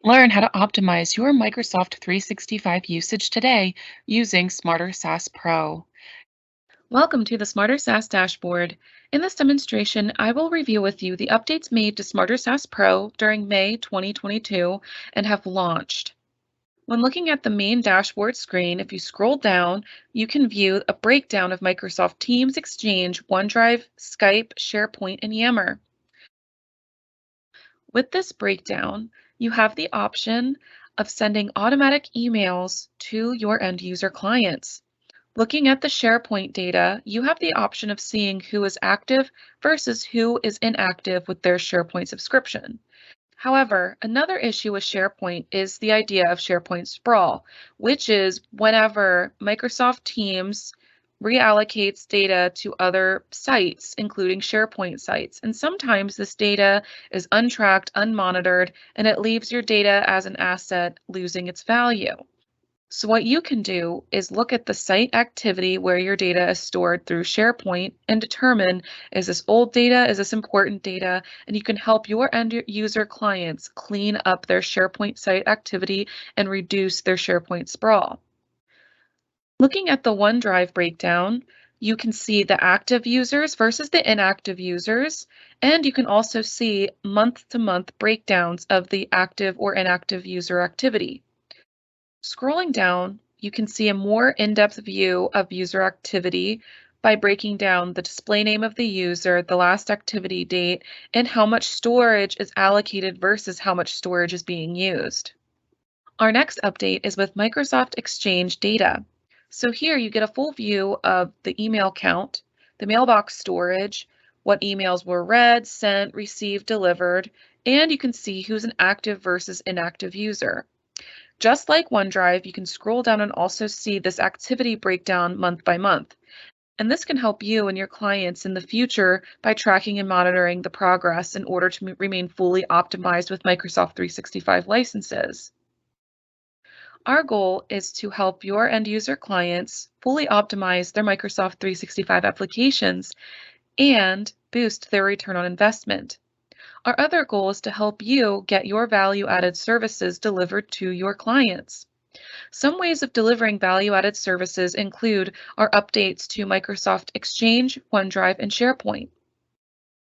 Learn how to optimize your Microsoft 365 usage today using Smarter SaaS Pro. Welcome to the Smarter SaaS dashboard. In this demonstration, I will review with you the updates made to Smarter SaaS Pro during May 2022 and have launched. When looking at the main dashboard screen, if you scroll down, you can view a breakdown of Microsoft Teams, Exchange, OneDrive, Skype, SharePoint, and Yammer. With this breakdown, you have the option of sending automatic emails to your end user clients. Looking at the SharePoint data, you have the option of seeing who is active versus who is inactive with their SharePoint subscription. However, another issue with SharePoint is the idea of SharePoint sprawl, which is whenever Microsoft Teams reallocates data to other sites, including SharePoint sites. And sometimes this data is untracked, unmonitored, and it leaves your data as an asset losing its value. So what you can do is look at the site activity where your data is stored through SharePoint and determine, is this old data, is this important data, and you can help your end user clients clean up their SharePoint site activity and reduce their SharePoint sprawl. Looking at the OneDrive breakdown, you can see the active users versus the inactive users, and you can also see month-to-month breakdowns of the active or inactive user activity. Scrolling down, you can see a more in-depth view of user activity by breaking down the display name of the user, the last activity date, and how much storage is allocated versus how much storage is being used. Our next update is with Microsoft Exchange data. So here you get a full view of the email count, the mailbox storage, what emails were read, sent, received, delivered, and you can see who's an active versus inactive user. Just like OneDrive, you can scroll down and also see this activity breakdown month by month. And this can help you and your clients in the future by tracking and monitoring the progress in order to remain fully optimized with Microsoft 365 licenses. Our goal is to help your end user clients fully optimize their Microsoft 365 applications and boost their return on investment. Our other goal is to help you get your value-added services delivered to your clients. Some ways of delivering value-added services include our updates to Microsoft Exchange, OneDrive, and SharePoint.